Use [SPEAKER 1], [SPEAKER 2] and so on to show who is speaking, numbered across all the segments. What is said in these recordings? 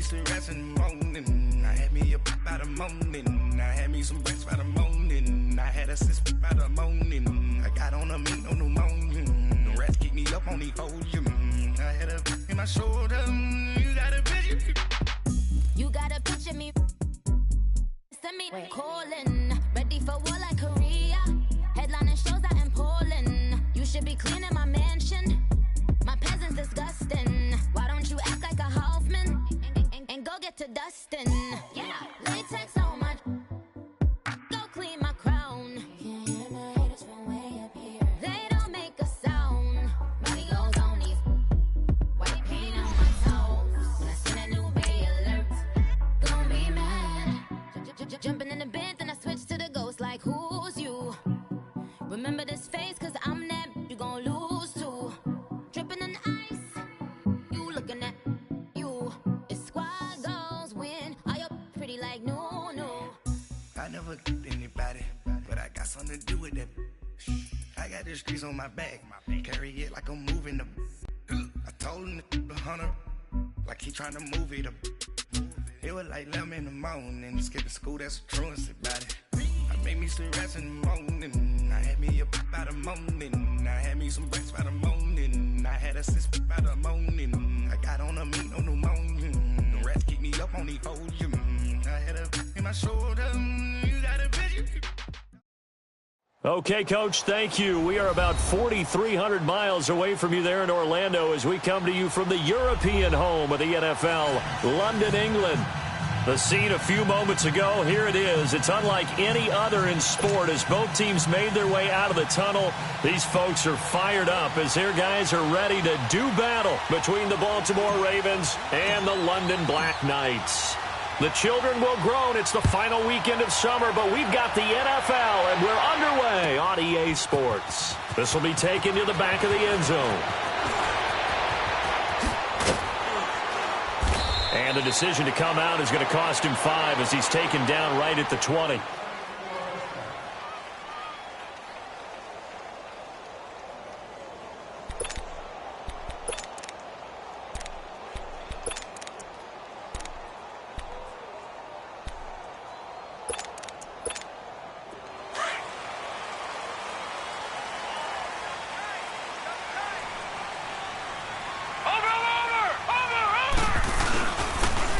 [SPEAKER 1] some rest in the morning. I had me up by the morning. I had me some rest by the morning. I had a sis by the morning. I got on a meat, no pneumonia. The rats keep me up on the podium. I had a in my shoulder. You got a picture.
[SPEAKER 2] You got a picture me. Send me calling. Ready for war like Korea. Headlining shows out in Poland. You should be cleaning my mansion. My peasants disgusting. Why don't you act like a Hoffman and go get to dustin'? Yeah, latex on my. Go clean my crown. Can't hear my haters from way up here. They don't make a sound. Money goes on these. White paint on my toes. When I send a new Bay alert, gon' be mad. Jumping in the bed, then I switch to the ghost like who's you? Remember this face, cause I'm that you gon' lose too. Dripping in ice, you looking at you. It's squad goals win. Are you pretty like no?
[SPEAKER 1] I never anybody, but I got something to do with that. I got the streets on my back, carry it like I'm moving the. I told him the hunter, like he trying to move it up. It was like 11 in the morning, skipping school, that's a truancy about it. I made me some rest in the morning. I had me up by the morning. I had me some rest by the morning. I had a sis by the morning. I got on a meat, no pneumonia. The rats keep me up on the podium. I had a in my shoulder. You got a picture.
[SPEAKER 3] Okay, Coach, thank you. We are about 4,300 miles away from you there in Orlando as we come to you from the European home of the NFL, London, England. The scene a few moments ago, here it is. It's unlike any other in sport as both teams made their way out of the tunnel. These folks are fired up as their guys are ready to do battle between the Baltimore Ravens and the London Black Knights. The children will groan. It's the final weekend of summer, but we've got the NFL, and we're underway on EA Sports. This will be taken to the back of the end zone. And the decision to come out is going to cost him 5 as he's taken down right at the 20.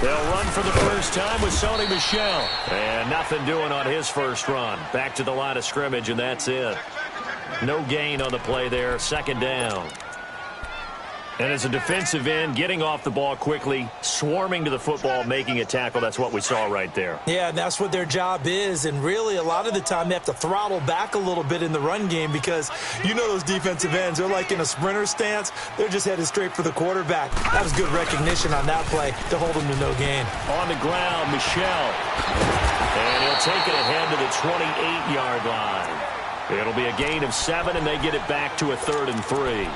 [SPEAKER 3] They'll run for the first time with Sony Michel. And nothing doing on his first run. Back to the line of scrimmage, and that's it. No gain on the play there. Second down. And as a defensive end, getting off the ball quickly, swarming to the football, making a tackle, that's what we saw right there.
[SPEAKER 4] Yeah, and that's what their job is. And really, a lot of the time, they have to throttle back a little bit in the run game because you know those defensive ends, they're like in a sprinter stance. They're just headed straight for the quarterback. That was good recognition on that play to hold them to no gain.
[SPEAKER 3] On the ground, Michel. And he'll take it ahead to the 28-yard line. It'll be a gain of 7, and they get it back to a 3rd and 3.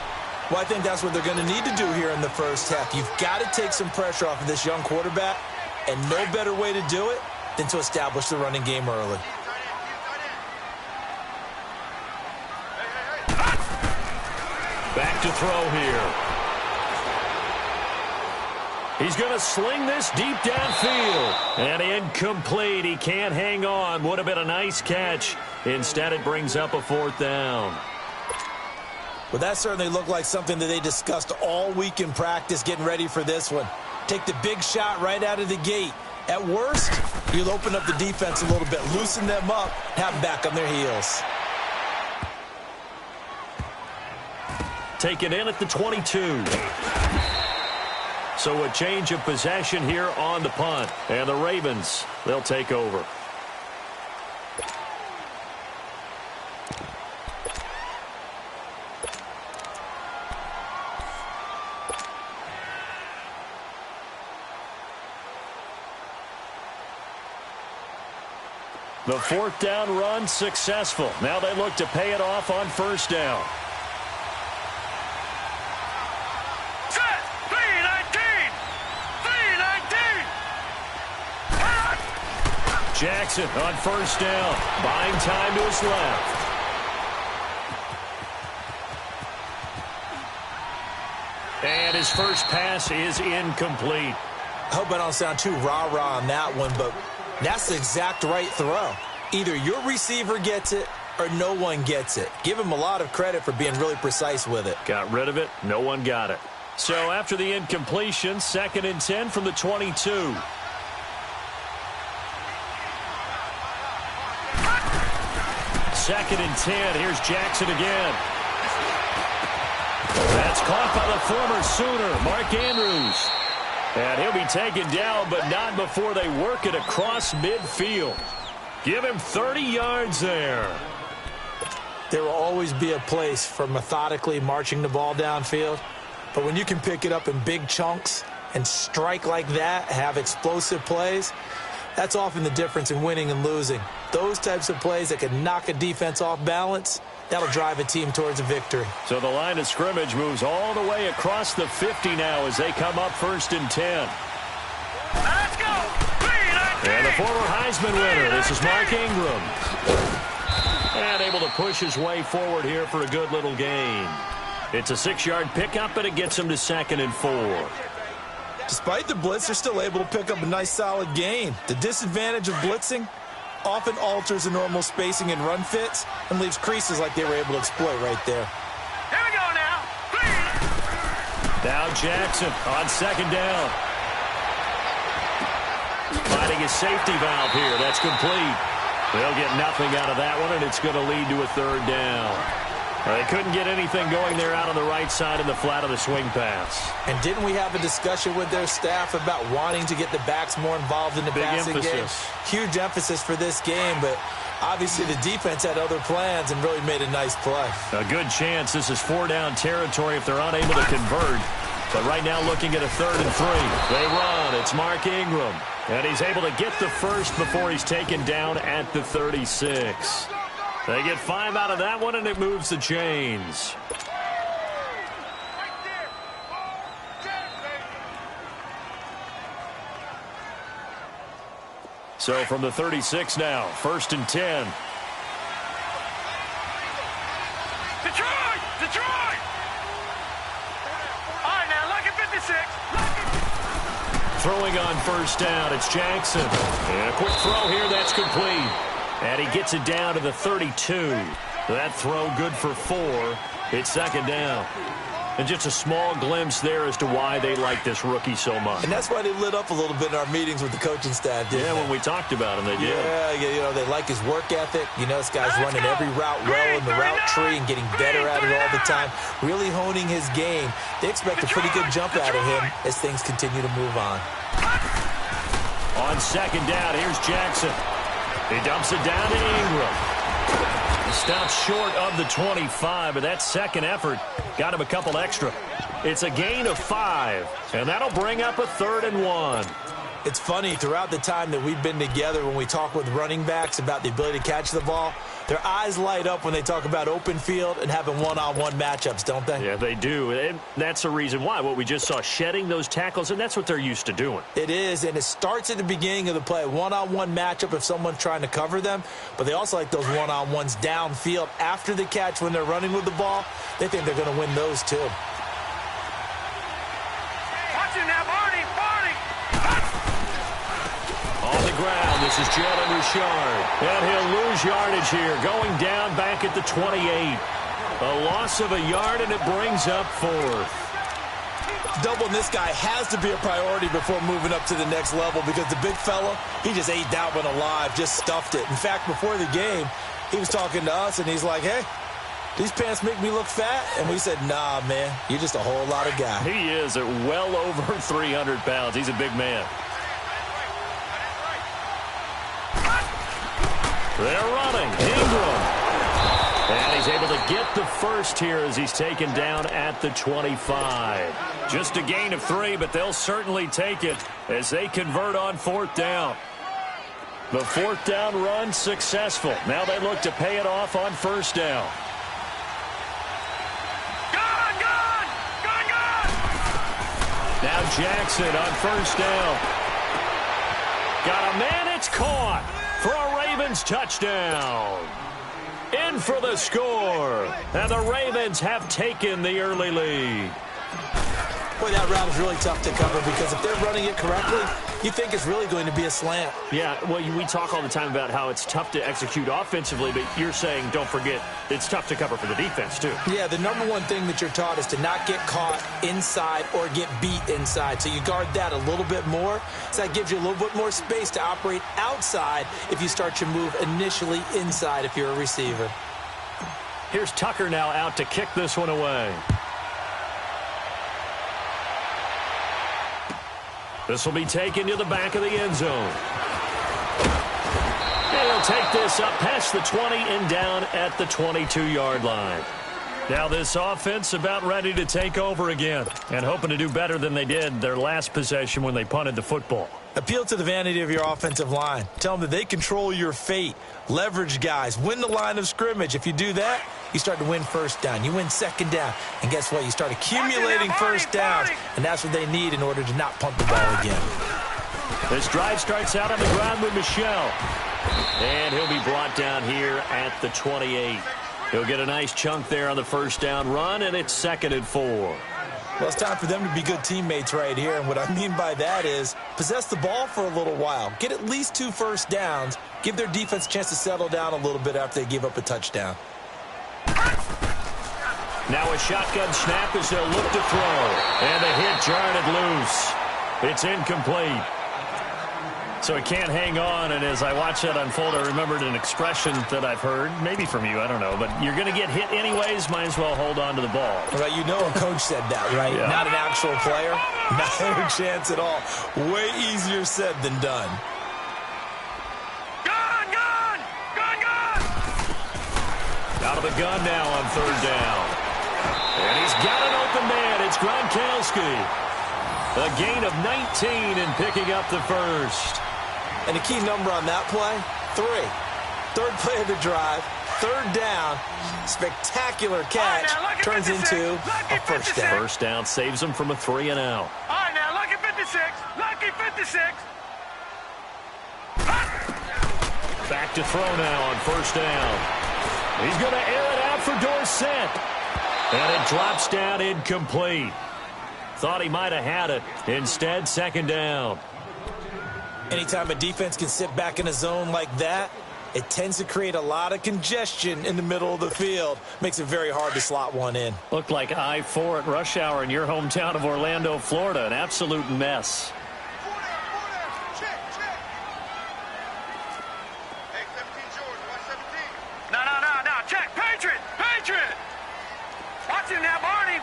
[SPEAKER 4] Well, I think that's what they're going to need to do here in the first half. You've got to take some pressure off of this young quarterback, and no better way to do it than to establish the running game early.
[SPEAKER 3] Back to throw here. He's going to sling this deep downfield. And incomplete. He can't hang on. Would have been a nice catch. Instead, it brings up a 4th down.
[SPEAKER 4] Well, that certainly looked like something that they discussed all week in practice getting ready for this one. Take the big shot right out of the gate. At worst, you'll open up the defense a little bit, loosen them up, have them back on their heels.
[SPEAKER 3] Taken in at the 22. So a change of possession here on the punt. And the Ravens, they'll take over. The 4th down run successful. Now they look to pay it off on 1st down.
[SPEAKER 5] Set! 319! 319!
[SPEAKER 3] Jackson on 1st down. Buying time to his left. And his first pass is incomplete.
[SPEAKER 4] I hope I don't sound too rah-rah on that one, but that's the exact right throw. Either your receiver gets it or no one gets it. Give him a lot of credit for being really precise with it.
[SPEAKER 3] Got rid of it. No one got it. So after the incompletion, 2nd and 10 from the 22. Second and 10. Here's Jackson again. That's caught by the former Sooner, Mark Andrews. And he'll be taken down, but not before they work it across midfield. Give him 30 yards there.
[SPEAKER 4] There will always be a place for methodically marching the ball downfield. But when you can pick it up in big chunks and strike like that, have explosive plays, that's often the difference in winning and losing. Those types of plays that can knock a defense off balance, that'll drive a team towards a victory.
[SPEAKER 3] So the line of scrimmage moves all the way across the 50 now as they come up 1st and 10.
[SPEAKER 5] Let's go!
[SPEAKER 3] And the former Heisman winner, this is Mark Ingram. And able to push his way forward here for a good little gain. It's a 6-yard pickup, and it gets him to 2nd and 4.
[SPEAKER 4] Despite the blitz, they're still able to pick up a nice solid gain. The disadvantage of blitzing often alters the normal spacing and run fits and leaves creases like they were able to exploit right there.
[SPEAKER 5] Here we go now.
[SPEAKER 3] Now Jackson on 2nd down. Finding his safety valve here. That's complete. They'll get nothing out of that one, and it's going to lead to a 3rd down. They couldn't get anything going there out on the right side in the flat of the swing pass. And didn't we have a discussion with their staff about wanting to get the backs more involved in the passing game? Huge emphasis for this game, but obviously the defense had other plans and really made a nice play. A good chance this is 4-down territory if they're unable to convert. But right now looking at a 3rd and 3. They run. It's Mark Ingram. And he's able to get the first before he's taken down at the 36. They get 5 out of that one, and it moves the chains. So from the 36 now, 1st and 10.
[SPEAKER 5] Detroit! Detroit! All right, now, look at 56.
[SPEAKER 3] Throwing on 1st down, it's Jackson. And a quick throw here, that's complete. And he gets it down to the 32. That throw good for 4. It's 2nd down. And just a small glimpse there as to why they like this rookie so much. And that's why they lit up a little bit in our meetings with the coaching staff, didn't they? When we talked about him, they did. Yeah, you know, they like his work ethic. You know, this guy's running every route well in the route tree and getting better at it all the time, really honing his game. They expect a pretty good jump out of him as things continue to move on. On 2nd down, here's Jackson. He dumps it down to Ingram. He stops short of the 25, but that second effort got him a couple extra. It's a gain of 5, and that'll bring up a 3rd and 1. It's funny, throughout the time that we've been together, when we talk with running backs about the ability to catch the ball, their eyes light up when they talk about open field and having one-on-one matchups, don't they? Yeah, they do. And that's the reason why. What we just saw, shedding those tackles, and that's what they're used to doing. It is, and it starts at the beginning of the play. One-on-one matchup if someone's trying to cover them, but they also like those one-on-ones downfield after the catch when they're running with the ball. They think they're going to win those, too.
[SPEAKER 5] Watch it now, Barney!
[SPEAKER 3] On the ground, this is Jalen Richard. And he'll lose yardage here, going down back at the 28. A loss of a yard, and it brings up 4th. Doubling this guy has to be a priority before moving up to the next level because the big fella, he just ate that one alive, just stuffed it. In fact, before the game, he was talking to us, and he's like, hey, these pants make me look fat? And we said, nah, man, you're just a whole lot of guy. He is at well over 300 pounds. He's a big man. They're running. Ingram. And he's able to get the first here as he's taken down at the 25. Just a gain of 3, but they'll certainly take it as they convert on 4th down. The 4th down run successful. Now they look to pay it off on 1st down.
[SPEAKER 5] Gone!
[SPEAKER 3] Now Jackson on 1st down. Got a man, it's caught for a Ravens touchdown. In for the score. And the Ravens have taken the early lead.
[SPEAKER 4] Boy, that route is really tough to cover because if they're running it correctly, you think it's really going to be a slant.
[SPEAKER 3] Yeah, well, we talk all the time about how it's tough to execute offensively, but you're saying, don't forget, it's tough to cover for the defense, too.
[SPEAKER 4] Yeah, the number one thing that you're taught is to not get caught inside or get beat inside. So you guard that a little bit more. So that gives you a little bit more space to operate outside if you start your move initially inside if you're a receiver.
[SPEAKER 3] Here's Tucker now out to kick this one away. This will be taken to the back of the end zone. And he'll take this up past the 20 and down at the 22-yard line. Now this offense about ready to take over again and hoping to do better than they did their last possession when they punted the football.
[SPEAKER 4] Appeal to the vanity of your offensive line. Tell them that they control your fate. Leverage guys. Win the line of scrimmage. If you do that, you start to win first down. You win second down. And guess what? You start accumulating first downs. And that's what they need in order to not punt the ball again.
[SPEAKER 3] This drive starts out on the ground with Michel. And he'll be brought down here at the 28. He'll get a nice chunk there on the first down run, and it's 2nd and 4.
[SPEAKER 4] Well, it's time for them to be good teammates right here. And what I mean by that is possess the ball for a little while. Get at least 2 first downs. Give their defense a chance to settle down a little bit after they give up a touchdown.
[SPEAKER 3] Now a shotgun snap as they'll look to throw. And the hit jarred it loose. It's incomplete. So it can't hang on, and as I watch that unfold, I remembered an expression that I've heard, maybe from you, I don't know, but you're going to get hit anyways, might as well hold on to the ball.
[SPEAKER 4] Right, you know a coach said that, right?
[SPEAKER 3] Yeah.
[SPEAKER 4] Not an actual player. Not a chance at all. Way easier said than done.
[SPEAKER 5] Gun, gun! Gun, gun!
[SPEAKER 3] Out of the gun now on 3rd down. And he's got an open man. It's Gronkowski. A gain of 19 and picking up the first.
[SPEAKER 4] And the key number on that play, 3. 3rd play of the drive, 3rd down, spectacular catch, turns into a first down.
[SPEAKER 3] First down saves them from a 3 and out.
[SPEAKER 5] All right, now, lucky 56. Lucky 56.
[SPEAKER 3] Back to throw now on 1st down. He's going to air it out for Dorsett. And it drops down incomplete. Thought he might have had it. Instead, 2nd down.
[SPEAKER 4] Anytime a defense can sit back in a zone like that, it tends to create a lot of congestion in the middle of the field. Makes it very hard to slot one in.
[SPEAKER 3] Looked like I-4 at rush hour in your hometown of Orlando, Florida. An absolute mess.
[SPEAKER 5] No. Check. Patriot. Watch him now, Barney.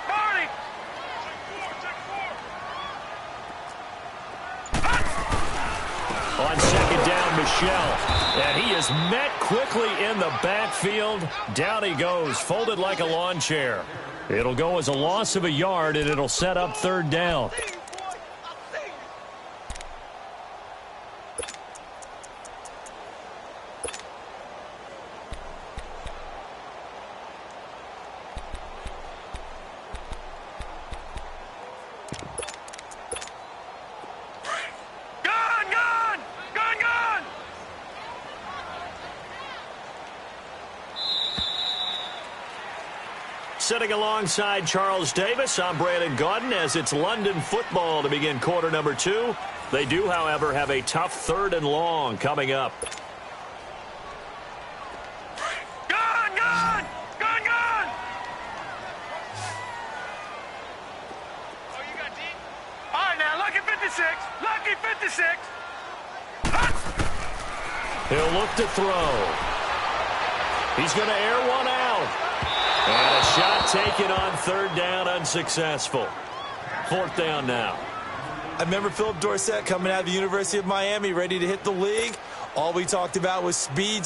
[SPEAKER 3] On 2nd down, Michel. And he is met quickly in the backfield. Down he goes, folded like a lawn chair. It'll go as a loss of a yard, and it'll set up 3rd down. Sitting alongside Charles Davis, I'm Brandon Gaudin as it's London football to begin quarter number 2. They do, however, have a tough 3rd and long coming up.
[SPEAKER 5] Gun! Oh, you got deep? All right, now, lucky 56. Lucky 56.
[SPEAKER 3] He'll look to throw. He's going to air one out. And a shot taken on 3rd down, unsuccessful. 4th down now.
[SPEAKER 4] I remember Philip Dorsett coming out of the University of Miami, ready to hit the league. All we talked about was speed.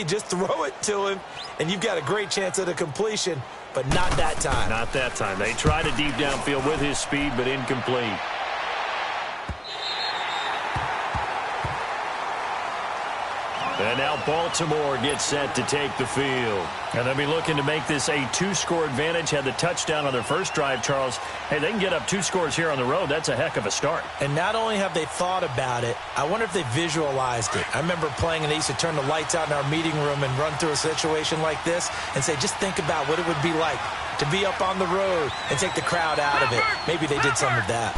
[SPEAKER 4] Just throw it to him, and you've got a great chance at a completion, but not that time.
[SPEAKER 3] Not that time. They tried a deep downfield with his speed, but incomplete. And now Baltimore gets set to take the field. And they'll be looking to make this a 2-score advantage. Had the touchdown on their first drive, Charles. Hey, they can get up 2 scores here on the road. That's a heck of a start.
[SPEAKER 4] And not only have they thought about it, I wonder if they visualized it. I remember playing, and they used to turn the lights out in our meeting room and run through a situation like this and say, just think about what it would be like. to be up on the road and take the crowd out of it. Maybe they did some of that.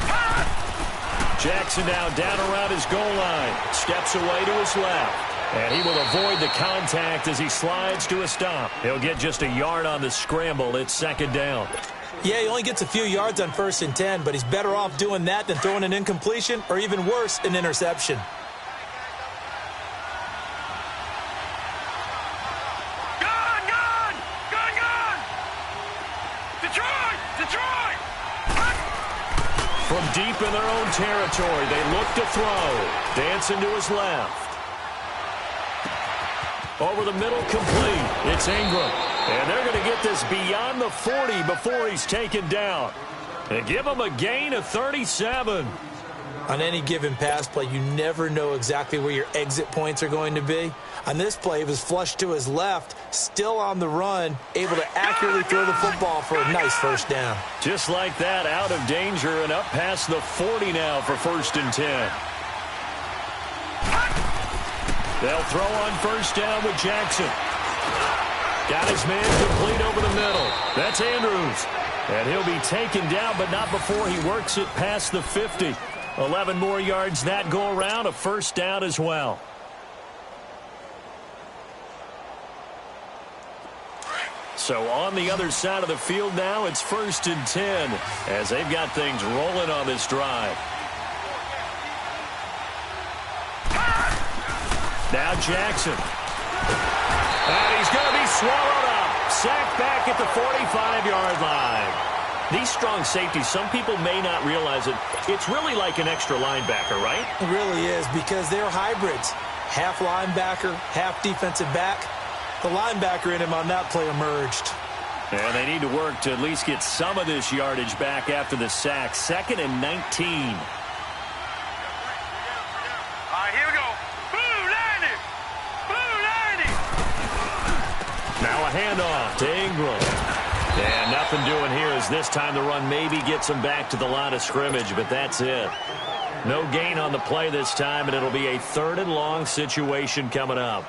[SPEAKER 3] Jackson now down around his goal line. Steps away to his left. And he will avoid the contact as he slides to a stop. He'll get just a yard on the scramble. It's second down.
[SPEAKER 4] Yeah, he only gets a few yards on 1st and 10, but he's better off doing that than throwing an incompletion or even worse, an interception.
[SPEAKER 3] From deep in their own territory, they look to throw. Dancing to his left. Over the middle, complete. It's Ingram. And they're going to get this beyond the 40 before he's taken down. And give him a gain of 37.
[SPEAKER 4] On any given pass play, you never know exactly where your exit points are going to be. On this play, he was flushed to his left, still on the run, able to accurately throw the football for a nice first down.
[SPEAKER 3] Just like that, out of danger and up past the 40 now for 1st and 10. They'll throw on 1st down with Jackson. Got his man complete over the middle. That's Andrews. And he'll be taken down, but not before he works it past the 50. 11 more yards that go around, a 1st down as well. So on the other side of the field now, it's 1st and 10 as they've got things rolling on this drive. Now Jackson. And he's going to be swallowed up. Sacked back at the 45-yard line. These strong safeties, some people may not realize it. It's really like an extra linebacker, right?
[SPEAKER 4] It really is, because they're hybrids. Half linebacker, half defensive back. The linebacker in him on that play emerged.
[SPEAKER 3] And they need to work to at least get some of this yardage back after the sack. 2nd and 19.
[SPEAKER 5] Here we go.
[SPEAKER 3] Now a handoff to Ingram. And nothing doing here as this time the run maybe gets him back to the line of scrimmage, but that's it. No gain on the play this time, and it'll be a 3rd and long situation coming up.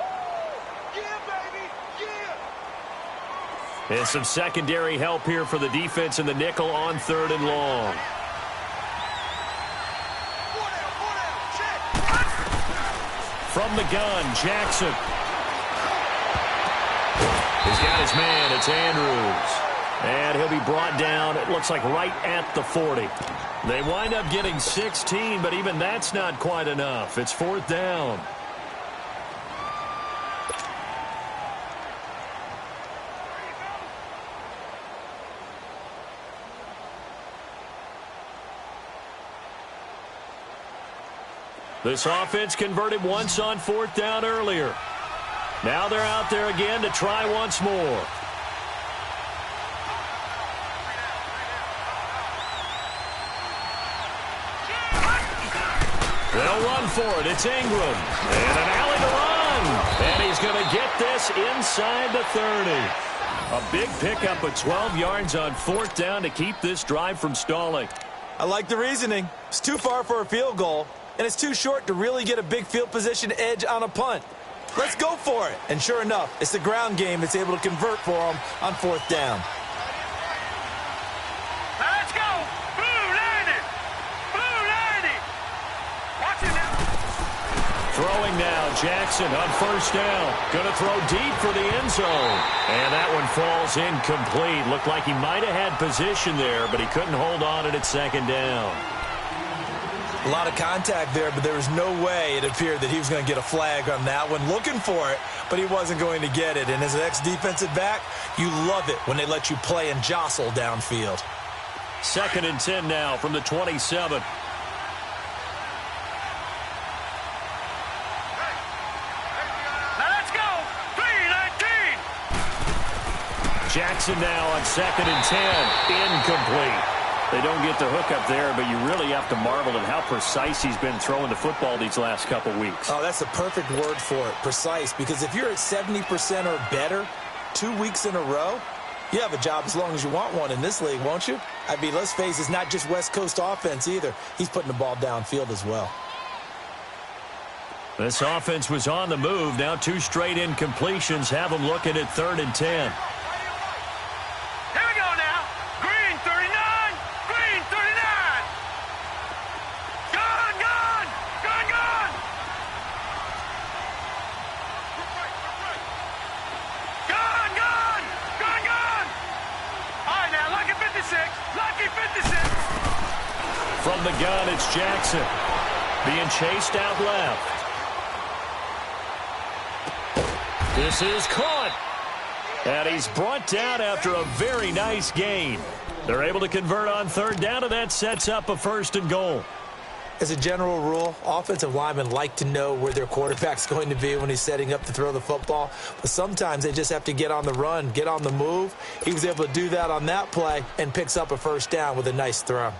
[SPEAKER 3] And some secondary help here for the defense in the nickel on 3rd and long. From the gun, Jackson. He's got his man. It's Andrews. And he'll be brought down, it looks like, right at the 40. They wind up getting 16, but even that's not quite enough. It's 4th down. This offense converted once on 4th down earlier. Now they're out there again to try once more. They'll run for it. It's Ingram. And an alley to run. And he's going to get this inside the 30. A big pickup of 12 yards on 4th down to keep this drive from stalling.
[SPEAKER 4] I like the reasoning. It's too far for a field goal, and it's too short to really get a big field position edge on a punt. Let's go for it. And sure enough, it's the ground game that's able to convert for them on 4th down.
[SPEAKER 5] Let's go. Blue 90. Blue 90. Watch it now.
[SPEAKER 3] Throwing now, Jackson on 1st down. Going to throw deep for the end zone. And that one falls incomplete. Looked like he might have had position there, but he couldn't hold on it at 2nd down.
[SPEAKER 4] A lot of contact there, but there was no way it appeared that he was going to get a flag on that one. Looking for it, but he wasn't going to get it. And as an ex-defensive back, you love it when they let you play and jostle downfield.
[SPEAKER 3] 2nd and 10 now from the 27.
[SPEAKER 5] Now let's go. 3-19.
[SPEAKER 3] Jackson now on 2nd and 10. Incomplete. They don't get the hook up there, but you really have to marvel at how precise he's been throwing the football these last couple weeks.
[SPEAKER 4] Oh, that's the perfect word for it, precise, because if you're at 70% or better 2 weeks in a row, you have a job as long as you want one in this league, won't you? I mean, let's face it, it's not just West Coast offense either. He's putting the ball downfield as well.
[SPEAKER 3] This offense was on the move. Now 2 straight incompletions have them looking at 3rd and 10.
[SPEAKER 5] Here we go now.
[SPEAKER 3] From the gun, it's Jackson. Being chased out left. This is caught. And he's brought down after a very nice gain. They're able to convert on third down, and that sets up a 1st and goal.
[SPEAKER 4] As a general rule, offensive linemen like to know where their quarterback's going to be when he's setting up to throw the football. But sometimes they just have to get on the run, get on the move. He was able to do that on that play and picks up a 1st down with a nice throw.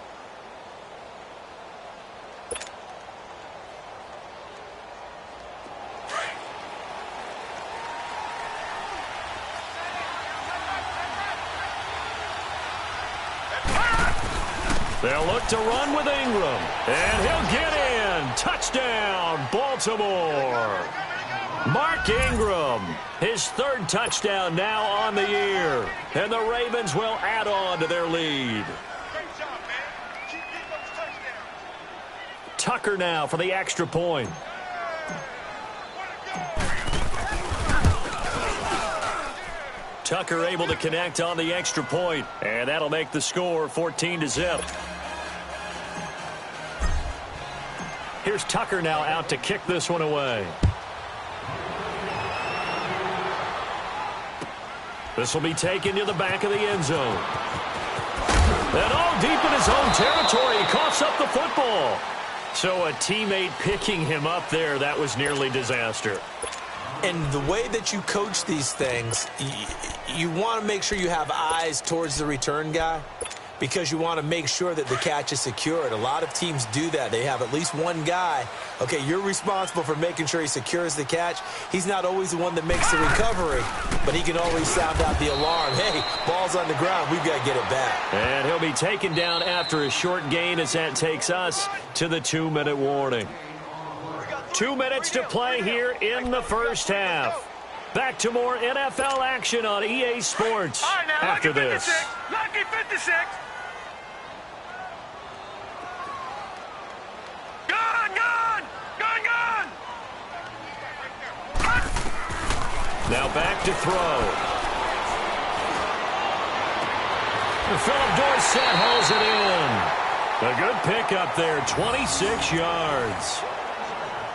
[SPEAKER 3] They'll look to run with Ingram. And he'll get in. Touchdown, Baltimore. Mark Ingram, his 3rd touchdown now on the year. And the Ravens will add on to their lead. Tucker now for the extra point. Tucker able to connect on the extra point, and that'll make the score 14-0. Here's Tucker now out to kick this one away. This will be taken to the back of the end zone. And all deep in his own territory, he coughs up the football. So a teammate picking him up there, that was nearly disaster.
[SPEAKER 4] And the way that you coach these things, you want to make sure you have eyes towards the return guy because you want to make sure that the catch is secured. A lot of teams do that. They have at least one guy. Okay, you're responsible for making sure he secures the catch. He's not always the one that makes the recovery, but he can always sound out the alarm. Hey, ball's on the ground. We've got to get it back.
[SPEAKER 3] And he'll be taken down after a short gain as that takes us to the 2-minute warning. 2 minutes to play here in the first half. Back to more NFL action on EA Sports after this.
[SPEAKER 5] Lucky 56. Gone.
[SPEAKER 3] Now back to throw. Philip Dorsett holds it in. A good pickup there, 26 yards.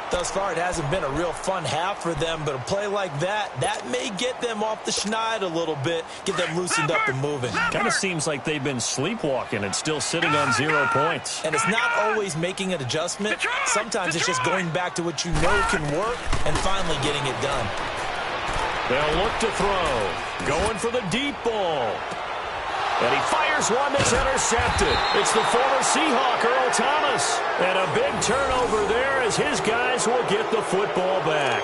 [SPEAKER 4] Thus far, it hasn't been a real fun half for them, but a play like that may get them off the schneid a little bit, get them loosened up and moving.
[SPEAKER 3] Kind of seems like they've been sleepwalking and still sitting on 0 points.
[SPEAKER 4] And it's not always making an adjustment. Sometimes it's just going back to what you know can work and finally getting it done.
[SPEAKER 3] They'll look to throw. Going for the deep ball. And he fires one that's intercepted. It's the former Seahawk, Earl Thomas. And a big turnover there as his guys will get the football back.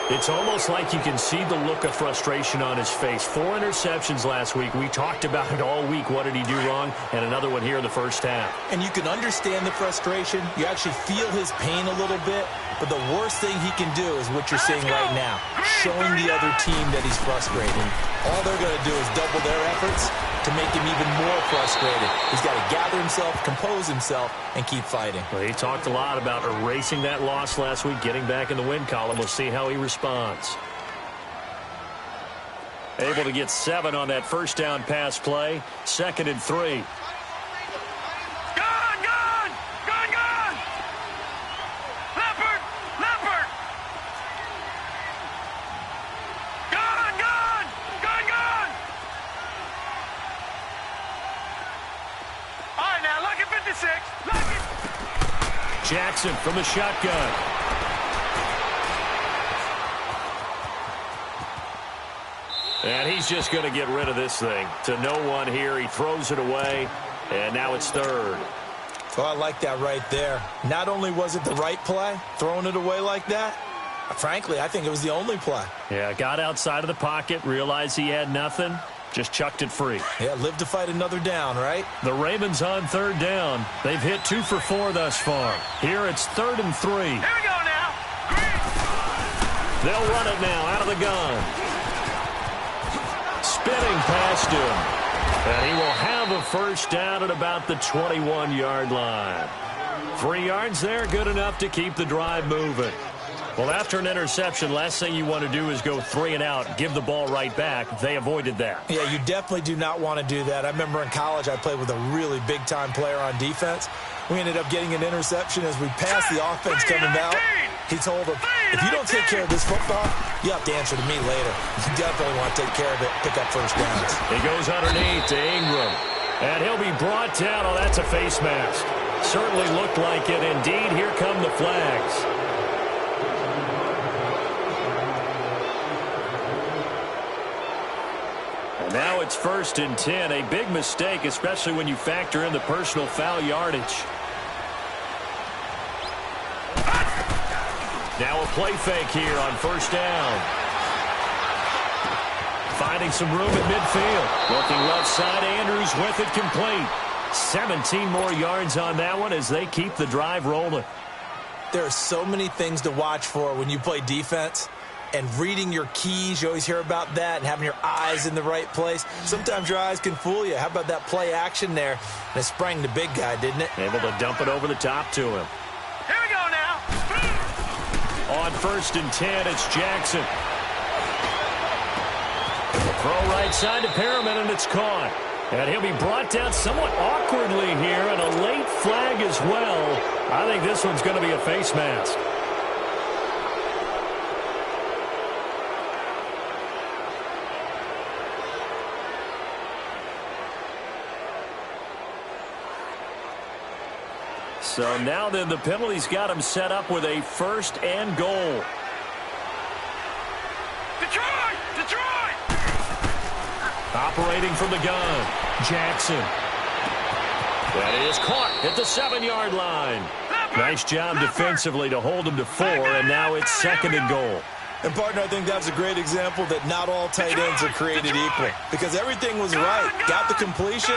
[SPEAKER 3] It's almost like you can see the look of frustration on his face. 4 interceptions last week. We talked about it all week. What did he do wrong? And another one here in the first half.
[SPEAKER 4] And you can understand the frustration. You actually feel his pain a little bit. But the worst thing he can do is what you're seeing right now, showing the other team that he's frustrated. All they're going to do is double their efforts to make him even more frustrated. He's got to gather himself, compose himself, and keep fighting.
[SPEAKER 3] Well, he talked a lot about erasing that loss last week, getting back in the win column. We'll see how he responds. Able to get 7 on that first down pass play. 2nd and 3. Jackson from the shotgun. And he's just going to get rid of this thing. To no one here. He throws it away, and now it's 3rd.
[SPEAKER 4] Oh, I like that right there. Not only was it the right play, throwing it away like that, frankly, I think it was the only play.
[SPEAKER 3] Yeah, got outside of the pocket, realized he had nothing. Just chucked it free.
[SPEAKER 4] Yeah, live to fight another down, right?
[SPEAKER 3] The Ravens on 3rd down. They've hit 2 for 4 thus far. Here it's 3rd and 3.
[SPEAKER 5] Here we go now.
[SPEAKER 3] They'll run it now out of the gun. Spinning past him. And he will have a first down at about the 21-yard line. 3 yards there, good enough to keep the drive moving. Well, after an interception, last thing you want to do is go 3 and out, give the ball right back. They avoided that.
[SPEAKER 4] Yeah, you definitely do not want to do that. I remember in college I played with a really big-time player on defense. We ended up getting an interception as we passed the offense coming out. He told him, if you don't take care of this football, you have to answer to me later. You definitely want to take care of it, pick up first downs.
[SPEAKER 3] He goes underneath to Ingram. And he'll be brought down. Oh, that's a face mask. Certainly looked like it. Indeed, here come the flags. And now it's 1st and 10. A big mistake, especially when you factor in the personal foul yardage. Now a play fake here on 1st down. Finding some room at midfield. Looking left side, Andrews with it complete. 17 more yards on that one as they keep the drive rolling.
[SPEAKER 4] There are so many things to watch for when you play defense. And reading your keys, you always hear about that, and having your eyes in the right place. Sometimes your eyes can fool you. How about that play action there? And it sprang the big guy, didn't it?
[SPEAKER 3] Able to dump it over the top to him.
[SPEAKER 5] Here we go now.
[SPEAKER 3] On 1st and 10, it's Jackson. Throw right side to Perriman, and it's caught. And he'll be brought down somewhat awkwardly here, and a late flag as well. I think this one's going to be a face mask. So now then the penalty's got him set up with a 1st and goal.
[SPEAKER 5] Detroit!
[SPEAKER 3] Operating from the gun, Jackson. That is caught at the 7-yard line. Nice job defensively to hold him to 4, and now it's 2nd and goal.
[SPEAKER 4] And, partner, I think that's a great example that not all tight ends are created equal. Because everything was right. Got the completion,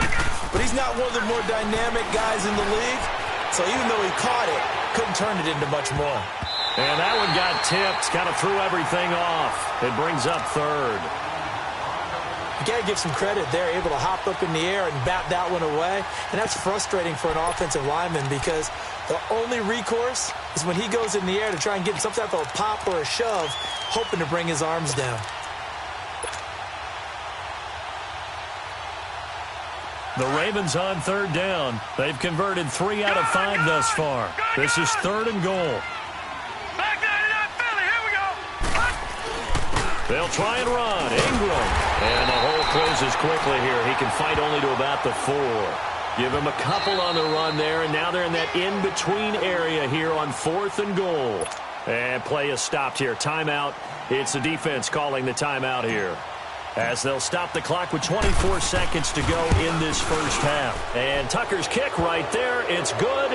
[SPEAKER 4] but he's not one of the more dynamic guys in the league. So even though he caught it, couldn't turn it into much more.
[SPEAKER 3] And that one got tipped, kind of threw everything off. It brings up 3rd.
[SPEAKER 4] You got to give some credit there, able to hop up in the air and bat that one away. And that's frustrating for an offensive lineman because the only recourse is when he goes in the air to try and get some type of a pop or a shove, hoping to bring his arms down.
[SPEAKER 3] The Ravens on 3rd down. They've converted 3 out of 5 thus far. This is 3rd and goal.
[SPEAKER 5] Back 99 Philly, here we go.
[SPEAKER 3] They'll try and run. Ingram. And the hole closes quickly here. He can fight only to about the 4. Give him a couple on the run there, and now they're in that in-between area here on 4th and goal. And play is stopped here. Timeout. It's the defense calling the timeout here, as they'll stop the clock with 24 seconds to go in this first half. And Tucker's kick right there. It's good.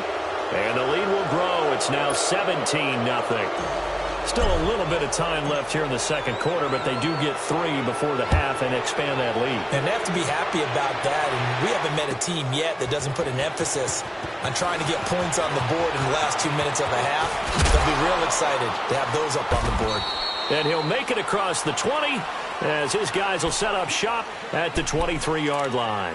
[SPEAKER 3] And the lead will grow. It's now 17-0. Still a little bit of time left here in the second quarter, but they do get 3 before the half and expand that lead.
[SPEAKER 4] And they have to be happy about that. And we haven't met a team yet that doesn't put an emphasis on trying to get points on the board in the last 2 minutes of a half. They'll be real excited to have those up on the board.
[SPEAKER 3] And he'll make it across the 20 as his guys will set up shop at the 23-yard line.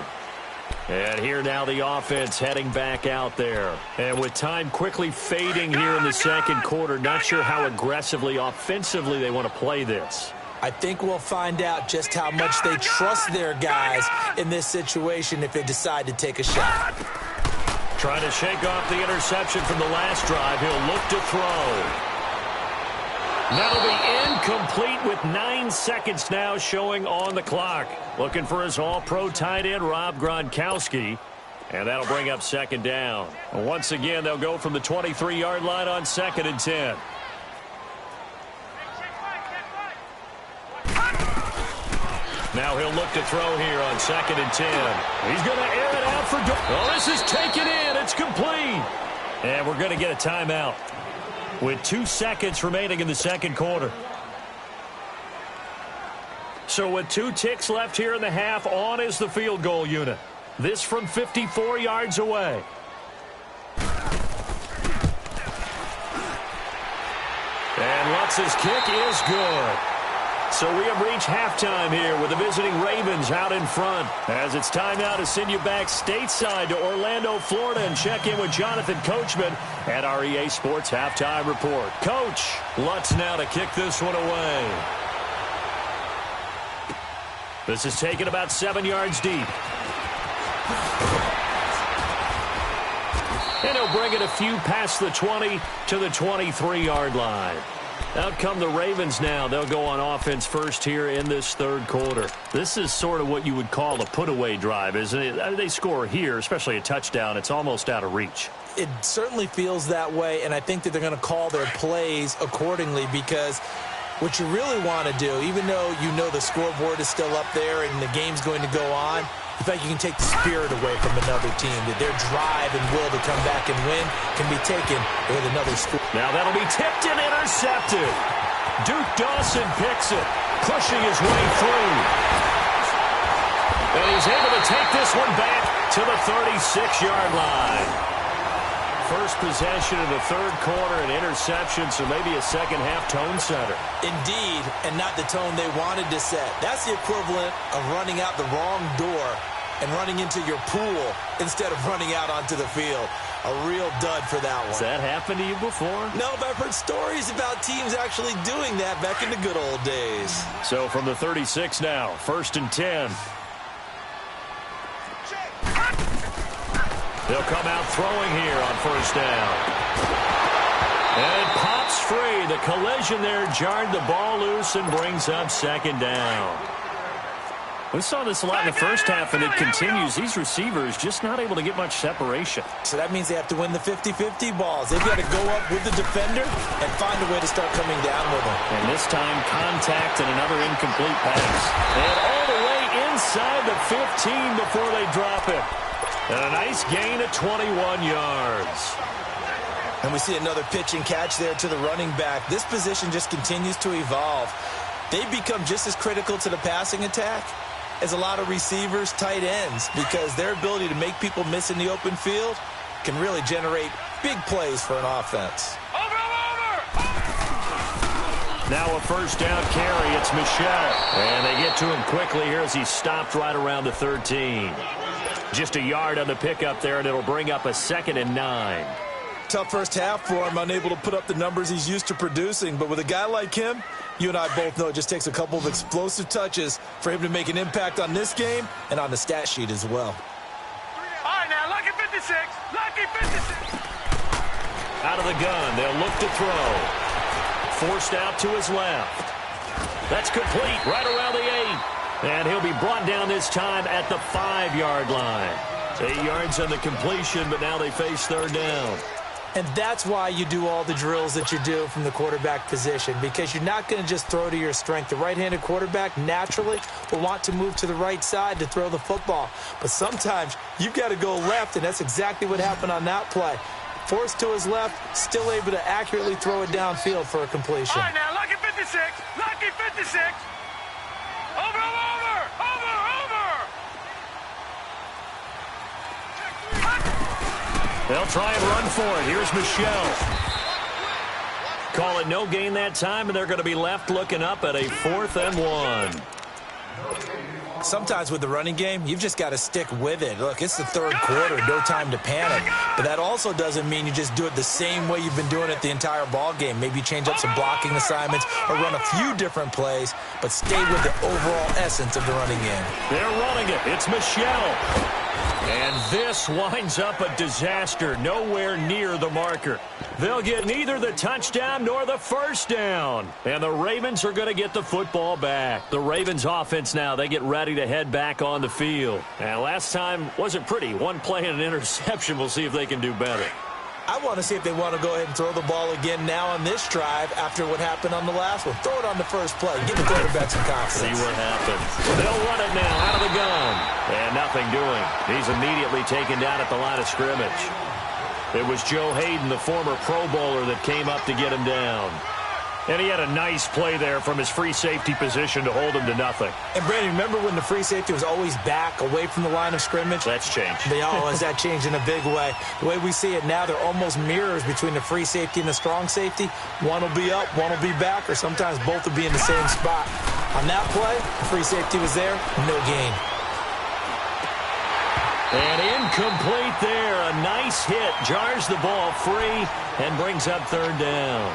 [SPEAKER 3] And here now the offense heading back out there. And with time quickly fading here in the second quarter, not sure how aggressively, offensively they want to play this.
[SPEAKER 4] I think we'll find out just how much they trust their guys in this situation if they decide to take a shot.
[SPEAKER 3] Trying to shake off the interception from the last drive. He'll look to throw. That'll be incomplete with 9 seconds now showing on the clock. Looking for his all-pro tight end, Rob Gronkowski. And that'll bring up 2nd down. Once again, they'll go from the 23-yard line on 2nd and 10. Now he'll look to throw here on 2nd and 10. He's going to air it out for... Oh, this is taken in. It's complete. And we're going to get a timeout with 2 seconds remaining in the second quarter. So with 2 ticks left here in the half, on is the field goal unit. This from 54 yards away. And Lutz's kick is good. So we have reached halftime here with the visiting Ravens out in front. As it's time now to send you back stateside to Orlando, Florida, and check in with Jonathan Coachman at our EA Sports Halftime Report. Coach, Lutz now to kick this one away. This is taken about 7 yards deep. And he'll bring it a few past the 20 to the 23-yard line. Out come the Ravens now. They'll go on offense first here in this third quarter. This is sort of what you would call a put-away drive, isn't it? They score here, especially a touchdown. It's almost out of reach.
[SPEAKER 4] It certainly feels that way, and I think that they're going to call their plays accordingly, because what you really want to do, even though you know the scoreboard is still up there and the game's going to go on, you think you can take the spirit away from another team, that their drive and will to come back and win can be taken with another score.
[SPEAKER 3] Now that'll be tipped and intercepted. Duke Dawson picks it, pushing his way through. And he's able to take this one back to the 36-yard line. First possession of the third quarter, an interception, so maybe a second-half tone setter.
[SPEAKER 4] Indeed, and not the tone they wanted to set. That's the equivalent of running out the wrong door and running into your pool instead of running out onto the field. A real dud for that one.
[SPEAKER 3] Has that happened to you before?
[SPEAKER 4] No, but I've heard stories about teams actually doing that back in the good old days.
[SPEAKER 3] So from the 36 now, 1st and 10. They'll come out throwing here on 1st down. And it pops free. The collision there jarred the ball loose and brings up 2nd down. We saw this a lot in the first half, and it continues. These receivers just not able to get much separation.
[SPEAKER 4] So that means they have to win the 50-50 balls. They've got to go up with the defender and find a way to start coming down with them.
[SPEAKER 3] And this time, contact and another incomplete pass. And all the way inside the 15 before they drop it. And a nice gain of 21 yards.
[SPEAKER 4] And we see another pitch and catch there to the running back. This position just continues to evolve. They become just as critical to the passing attack as a lot of receivers, tight ends, because their ability to make people miss in the open field can really generate big plays for an offense.
[SPEAKER 3] Now a 1st down carry. It's Michel. And they get to him quickly here as he's stopped right around the 13. Just a yard on the pickup there, and it'll bring up a 2nd and 9.
[SPEAKER 4] Tough first half for him, unable to put up the numbers he's used to producing. But with a guy like him, you and I both know it just takes a couple of explosive touches for him to make an impact on this game and on the stat sheet as well.
[SPEAKER 5] All right, now, lucky 56. Lucky 56.
[SPEAKER 3] Out of the gun, they'll look to throw. Forced out to his left. That's complete, right around the 8. And he'll be brought down this time at the 5-yard line. 8 yards on the completion, but now they face 3rd down.
[SPEAKER 4] And that's why you do all the drills that you do from the quarterback position, because you're not going to just throw to your strength. The right-handed quarterback naturally will want to move to the right side to throw the football. But sometimes you've got to go left, and that's exactly what happened on that play. Forced to his left, still able to accurately throw it downfield for a completion.
[SPEAKER 5] All right, now, lucky 56. Lucky 56. Over.
[SPEAKER 3] They'll try and run for it. Here's Michel. Call it no gain that time, and they're going to be left looking up at a 4th and 1.
[SPEAKER 4] Sometimes with the running game, you've just got to stick with it. Look, it's the 3rd quarter, no time to panic. But that also doesn't mean you just do it the same way you've been doing it the entire ball game. Maybe change up some blocking assignments or run a few different plays, but stay with the overall essence of the running game.
[SPEAKER 3] They're running it. It's Michel. And this winds up a disaster, nowhere near the marker. They'll get neither the touchdown nor the 1st down. And the Ravens are going to get the football back. The Ravens offense now, they get ready to head back on the field. And last time wasn't pretty. One play and an interception. We'll see if they can do better.
[SPEAKER 4] I want to see if they want to go ahead and throw the ball again now on this drive after what happened on the last one. Throw it on the first play. Give the quarterback some confidence.
[SPEAKER 3] See what happens. They'll run it now out of the gun. And nothing doing. He's immediately taken down at the line of scrimmage. It was Joe Hayden, the former Pro Bowler, that came up to get him down. And he had a nice play there from his free safety position to hold him to nothing.
[SPEAKER 4] And, Brandon, remember when the free safety was always back away from the line of scrimmage?
[SPEAKER 3] That's changed.
[SPEAKER 4] Has that changed in a big way? The way we see it now, they're almost mirrors between the free safety and the strong safety. One will be up, one will be back, or sometimes both will be in the same spot. On that play, the free safety was there, no gain.
[SPEAKER 3] And incomplete there. A nice hit. Jars the ball free and brings up 3rd down.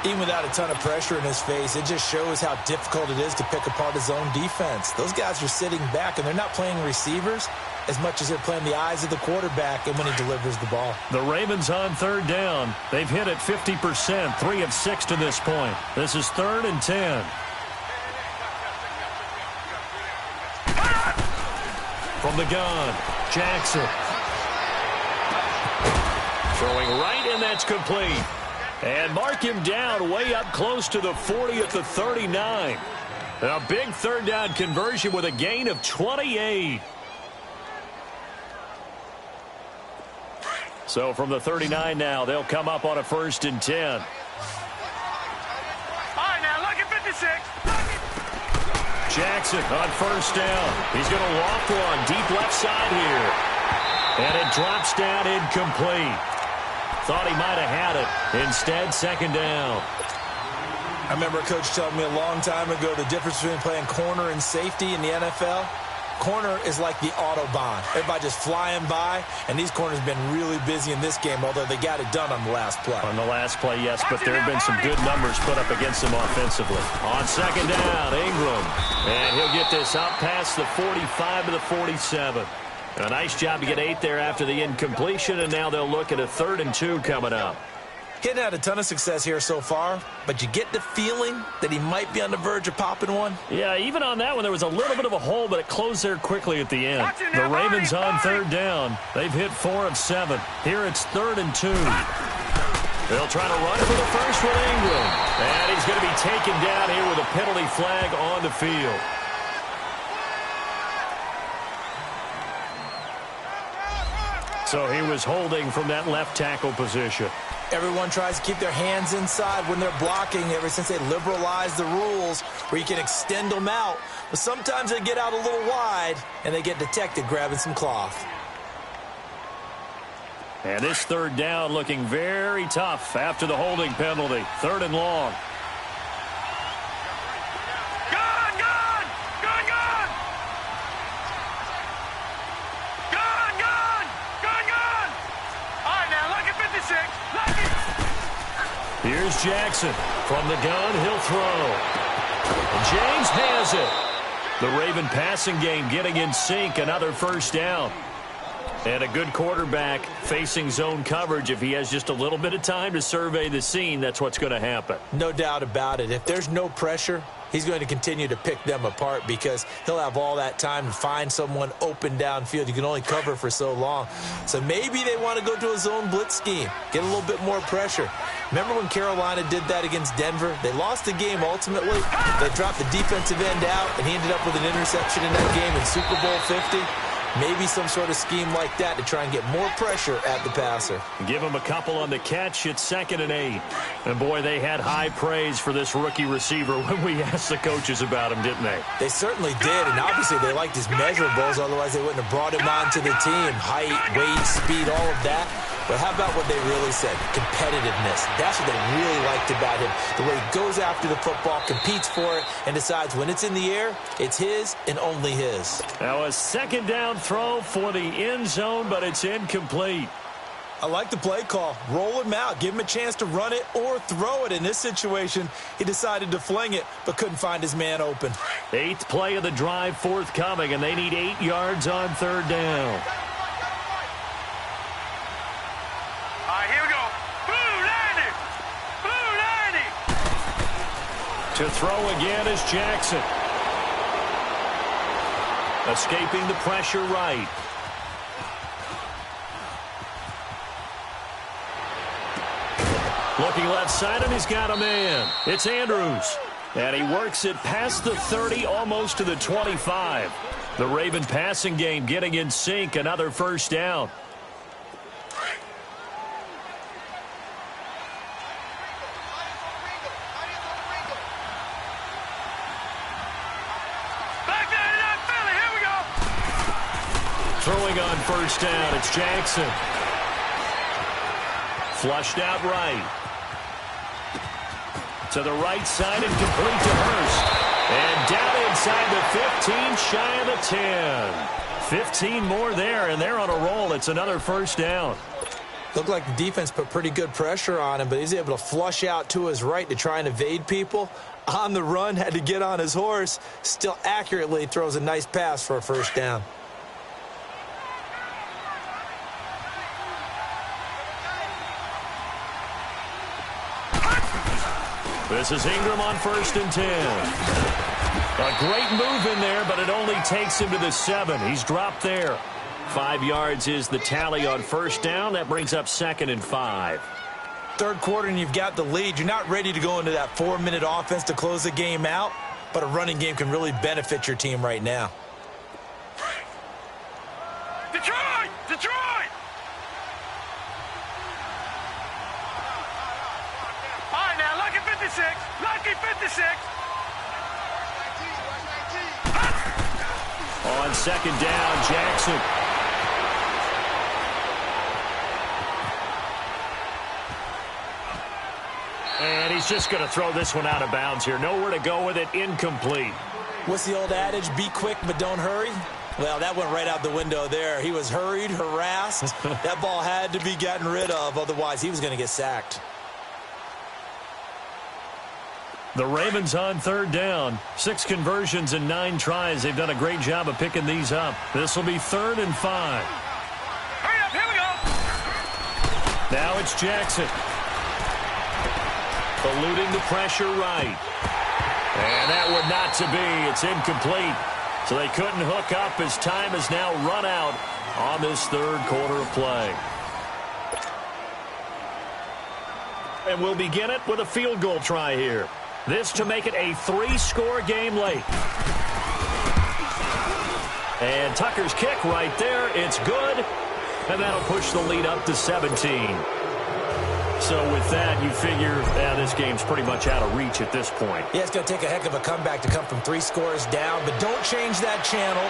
[SPEAKER 4] Even without a ton of pressure in his face, it just shows how difficult it is to pick apart his own defense. Those guys are sitting back, and they're not playing receivers as much as they're playing the eyes of the quarterback and when he delivers the ball.
[SPEAKER 3] The Ravens on third down. They've hit it 50%, 3 of 6 to this point. This is 3rd and 10. From the gun, Jackson. Throwing right, and that's complete. And mark him down way up close to the 40 at the 39. A big third down conversion with a gain of 28. So from the 39 now, they'll come up on a 1st and 10.
[SPEAKER 5] All right, now look at 56.
[SPEAKER 3] Jackson on 1st down. He's going to loft one deep left side here. And it drops down incomplete. Thought he might have had it. Instead, 2nd down.
[SPEAKER 4] I remember a coach telling me a long time ago the difference between playing corner and safety in the NFL. Corner is like the Autobahn. Everybody just flying by, and these corners have been really busy in this game, although they got it done on the last play.
[SPEAKER 3] On the last play, yes, but there have been some good numbers put up against them offensively. On 2nd down, Ingram. And he'll get this out past the 45 to the 47. A nice job to get 8 there after the incompletion, and now they'll look at a 3rd and 2 coming up.
[SPEAKER 4] He hadn't had a ton of success here so far, but you get the feeling that he might be on the verge of popping one.
[SPEAKER 3] Yeah, even on that one, there was a little bit of a hole, but it closed there quickly at the end. The Ravens on 3rd down. They've hit 4 of 7. Here it's 3rd and 2. They'll try to run for the first with Ingram. And he's going to be taken down here with a penalty flag on the field. So he was holding from that left tackle position.
[SPEAKER 4] Everyone tries to keep their hands inside when they're blocking ever since they liberalized the rules where you can extend them out. But sometimes they get out a little wide and they get detected grabbing some cloth.
[SPEAKER 3] And this 3rd down looking very tough after the holding penalty. 3rd and long. Here's Jackson. From the gun, he'll throw. And James has it. The Raven passing game getting in sync. Another 1st down. And a good quarterback facing zone coverage. If he has just a little bit of time to survey the scene, that's what's going to happen.
[SPEAKER 4] No doubt about it. If there's no pressure, he's going to continue to pick them apart because he'll have all that time to find someone open downfield. You can only cover for so long. So maybe they want to go to a zone blitz scheme, get a little bit more pressure. Remember when Carolina did that against Denver? They lost the game ultimately. They dropped the defensive end out, and he ended up with an interception in that game in Super Bowl 50. Maybe some sort of scheme like that to try and get more pressure at the passer.
[SPEAKER 3] Give him a couple on the catch. It's 2nd and 8. And, boy, they had high praise for this rookie receiver when we asked the coaches about him, didn't they?
[SPEAKER 4] They certainly did, and obviously they liked his measurables. Otherwise, they wouldn't have brought him onto the team. Height, weight, speed, all of that. But how about what they really said? Competitiveness. That's what they really liked about him. The way he goes after the football, competes for it, and decides when it's in the air, it's his and only his.
[SPEAKER 3] Now a 2nd down throw for the end zone, but it's incomplete.
[SPEAKER 4] I like the play call. Roll him out. Give him a chance to run it or throw it. In this situation, he decided to fling it, but couldn't find his man open.
[SPEAKER 3] 8th play of the drive forthcoming, and they need 8 yards on 3rd down. To throw again is Jackson. Escaping the pressure right. Looking left side, and he's got a man. It's Andrews. And he works it past the 30, almost to the 25. The Raven passing game getting in sync. Another 1st down. Throwing on 1st down, it's Jackson. Flushed out right. To the right side and complete to Hurst. And down inside the 15, shy of the 10. 15 more there, and they're on a roll. It's another 1st down.
[SPEAKER 4] Looked like the defense put pretty good pressure on him, but he's able to flush out to his right to try and evade people. On the run, had to get on his horse. Still accurately throws a nice pass for a first down.
[SPEAKER 3] This is Ingram on 1st and 10. A great move in there, but it only takes him to the 7. He's dropped there. 5 yards is the tally on first down. That brings up 2nd and 5.
[SPEAKER 4] Third quarter and you've got the lead. You're not ready to go into that 4-minute offense to close the game out, but a running game can really benefit your team right now.
[SPEAKER 5] Detroit! Detroit! All right, now, lucky 56. Lucky 56.
[SPEAKER 3] On 2nd down, Jackson. And he's just going to throw this one out of bounds here. Nowhere to go with it. Incomplete.
[SPEAKER 4] What's the old adage? Be quick, but don't hurry. Well, that went right out the window there. He was hurried, harassed. That ball had to be gotten rid of. Otherwise, he was going to get sacked.
[SPEAKER 3] The Ravens on 3rd down. 6 conversions and 9 tries. They've done a great job of picking these up. This will be 3rd and 5.
[SPEAKER 5] Hurry up, here we go.
[SPEAKER 3] Now it's Jackson. Eluding the pressure right. And that would not to be. It's incomplete. So they couldn't hook up as time has now run out on this 3rd quarter of play. And we'll begin it with a field goal try here. This to make it a 3-score game late. And Tucker's kick right there. It's good. And that'll push the lead up to 17. So with that, you figure this game's pretty much out of reach at this point.
[SPEAKER 4] Yeah, it's going to take a heck of a comeback to come from 3 scores down. But don't change that channel.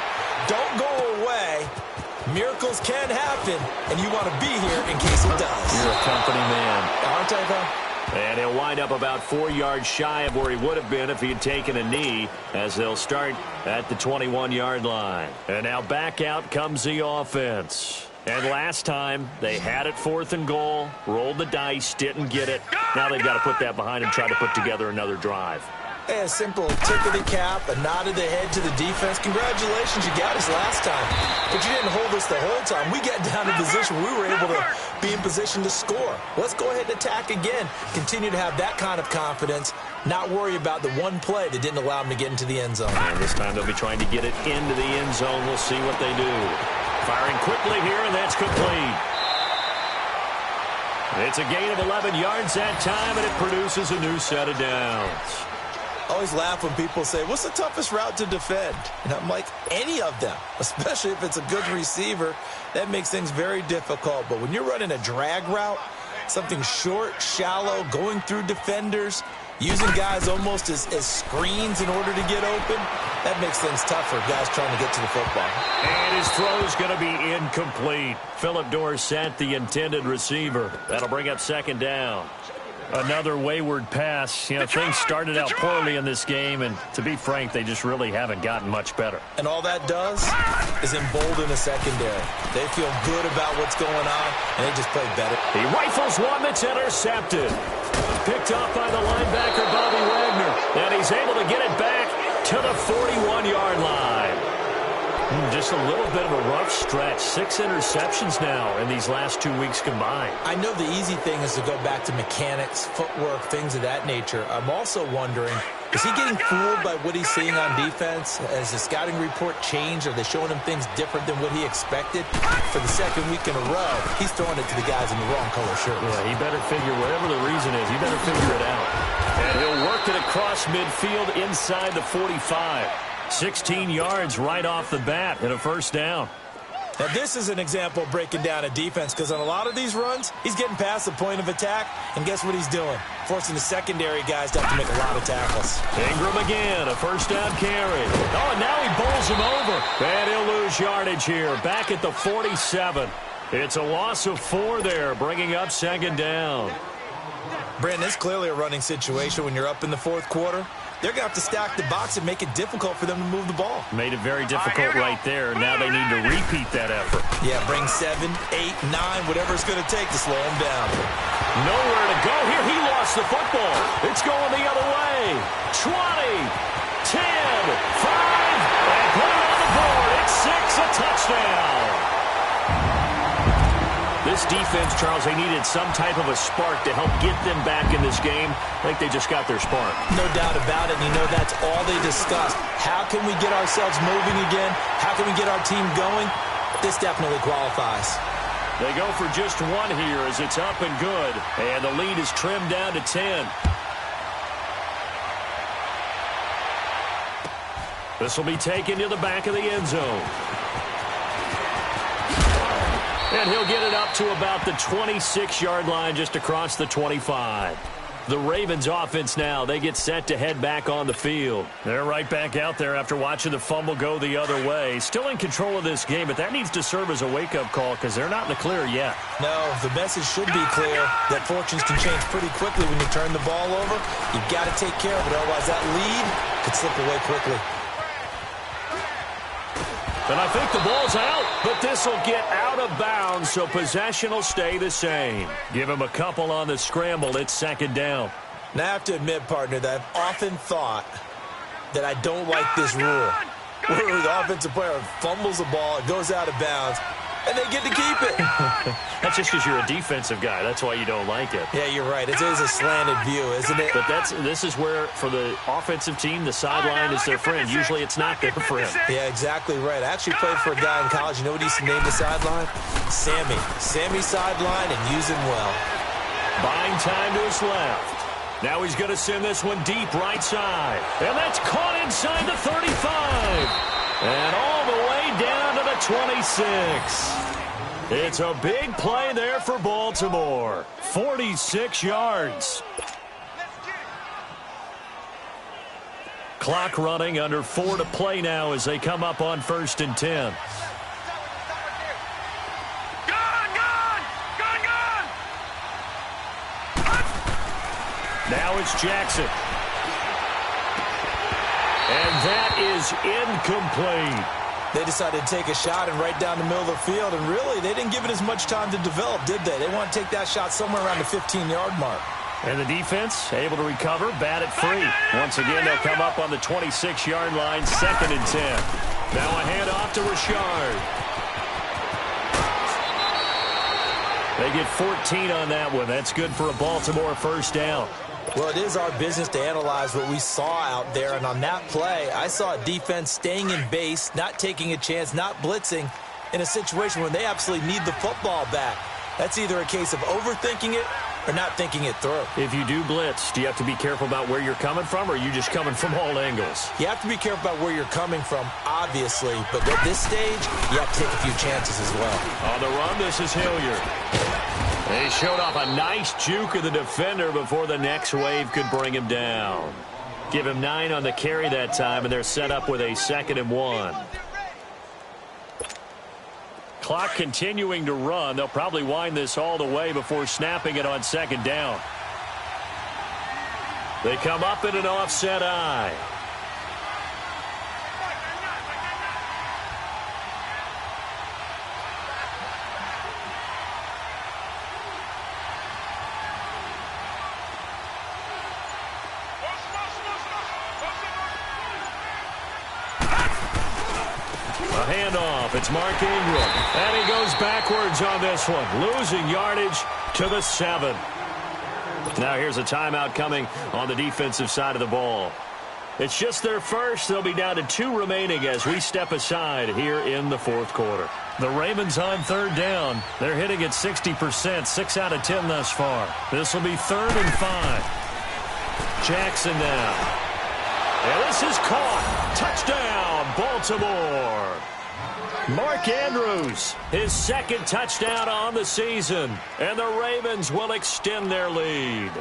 [SPEAKER 4] Don't go away. Miracles can happen, and you want to be here in case it does.
[SPEAKER 3] You're a company man.
[SPEAKER 4] Aren't I, though?
[SPEAKER 3] And he'll wind up about 4 yards shy of where he would have been if he had taken a knee, as they'll start at the 21-yard line. And now back out comes the offense. And last time, they had it 4th and goal, rolled the dice, didn't get it. Now they've got to put that behind and try to put together another drive.
[SPEAKER 4] Hey, a simple tip of the cap, a nod of the head to the defense. Congratulations, you got us last time. But you didn't hold us the whole time. We got down to position where we were able to be in position to score. Let's go ahead and attack again. Continue to have that kind of confidence. Not worry about the one play that didn't allow them to get into the end zone.
[SPEAKER 3] And this time they'll be trying to get it into the end zone. We'll see what they do. Firing quickly here, and that's complete. It's a gain of 11 yards that time, and it produces a new set of downs.
[SPEAKER 4] I always laugh when people say, what's the toughest route to defend? And I'm like, any of them, especially if it's a good receiver. That makes things very difficult. But when you're running a drag route, something short, shallow, going through defenders, using guys almost as screens in order to get open, that makes things tougher, guys trying to get to the football.
[SPEAKER 3] And his throw's going to be incomplete. Phillip Dorsett, the intended receiver. That'll bring up 2nd down. Another wayward pass. You know, things started out poorly in this game, and to be frank, they just really haven't gotten much better.
[SPEAKER 4] And all that does is embolden the secondary. They feel good about what's going on, and they just play better.
[SPEAKER 3] He rifles one that's intercepted. Picked off by the linebacker, Bobby Wagner. And he's able to get it back to the 41-yard line. Just a little bit of a rough stretch. 6 interceptions now in these last 2 weeks combined.
[SPEAKER 4] I know the easy thing is to go back to mechanics, footwork, things of that nature. I'm also wondering, is he getting fooled by what he's seeing on defense? Has the scouting report changed? Are they showing him things different than what he expected? For the 2nd week in a row, he's throwing it to the guys in the wrong color shirts.
[SPEAKER 3] Yeah, he better figure, whatever the reason is, he better figure it out. And he'll work it across midfield inside the 45. 16 yards right off the bat and a first down.
[SPEAKER 4] Now, this is an example of breaking down a defense, because on a lot of these runs, he's getting past the point of attack, and guess what he's doing? Forcing the secondary guys to have to make a lot of tackles.
[SPEAKER 3] Ingram again, a first down carry. Oh, and now he bowls him over. And he'll lose yardage here, back at the 47. It's a loss of 4 there, bringing up 2nd down.
[SPEAKER 4] Brandon, it's clearly a running situation when you're up in the 4th quarter. they're going to have to stack the box and make it difficult for them to move the ball.
[SPEAKER 3] Made it very difficult right there. Now they need to repeat that effort.
[SPEAKER 4] Yeah, bring 7, 8, 9, whatever it's going to take to slow them down.
[SPEAKER 3] Nowhere to go here. He lost the football. It's going the other way. 20, 10, 5, and put it on the board. It's 6, a touchdown. This defense, Charles, they needed some type of a spark to help get them back in this game. I think they just got their spark.
[SPEAKER 4] No doubt about it. And you know that's all they discussed. How can we get ourselves moving again? How can we get our team going? This definitely qualifies.
[SPEAKER 3] They go for just one here as it's up and good. And the lead is trimmed down to 10. This will be taken to the back of the end zone. And he'll get it up to about the 26-yard line just across the 25. The Ravens offense now, they get set to head back on the field. They're right back out there after watching the fumble go the other way. Still in control of this game, but that needs to serve as a wake-up call because they're not in the clear yet.
[SPEAKER 4] No, the message should be clear that fortunes can change pretty quickly when you turn the ball over. You've got to take care of it, otherwise that lead could slip away quickly.
[SPEAKER 3] And I think the ball's out, but this will get out of bounds, so possession will stay the same. Give him a couple on the scramble. It's second down.
[SPEAKER 4] Now, I have to admit, partner, that I've often thought that I don't like this rule, where the offensive player fumbles the ball, it goes out of bounds, and they get to keep it.
[SPEAKER 3] That's just because you're a defensive guy. That's why you don't like it.
[SPEAKER 4] Yeah, you're right. It is a slanted view, isn't it?
[SPEAKER 3] But this is where, for the offensive team, the sideline is their friend. Usually it's not their friend.
[SPEAKER 4] Yeah, exactly right. I actually played for a guy in college. You know what he used to name the sideline? Sammy. Sammy sideline, and use him well.
[SPEAKER 3] Buying time to his left. Now he's going to send this one deep right side. And that's caught inside the 35. And all the way down to the 26. It's a big play there for Baltimore. 46 yards. Clock running, under 4 to play now as they come up on 1st and 10. Now it's Jackson. And that is incomplete.
[SPEAKER 4] They decided to take a shot and right down the middle of the field, and really, they didn't give it as much time to develop, did they? They want to take that shot somewhere around the 15-yard mark. And
[SPEAKER 3] the defense able to recover, bat it free. Once again, they'll come up on the 26-yard line, 2nd and 10. Now a handoff to Richard. They get 14 on that one. That's good for a Baltimore first down.
[SPEAKER 4] Well, it is our business to analyze what we saw out there, and on that play, I saw a defense staying in base, not taking a chance, not blitzing, in a situation where they absolutely need the football back. That's either a case of overthinking it or not thinking it through.
[SPEAKER 3] If you do blitz, do you have to be careful about where you're coming from, or are you just coming from all angles?
[SPEAKER 4] You have to be careful about where you're coming from, obviously, but at this stage, you have to take a few chances as well.
[SPEAKER 3] On the run, this is Hilliard. They showed off a nice juke of the defender before the next wave could bring him down. Give him 9 on the carry that time, and they're set up with a 2nd and 1. Clock continuing to run. They'll probably wind this all the way before snapping it on 2nd down. They come up in an offset eye. Handoff. It's Mark Ingram. And he goes backwards on this one, losing yardage to the 7. Now here's a timeout coming on the defensive side of the ball. It's just their first. They'll be down to 2 remaining as we step aside here in the 4th quarter. The Ravens on 3rd down. They're hitting at 60%, 6 out of 10 thus far. This will be 3rd and 5. Jackson now. And this is caught. Touchdown, Baltimore. Mark Andrews, his 2nd touchdown on the season, and the Ravens will extend their lead.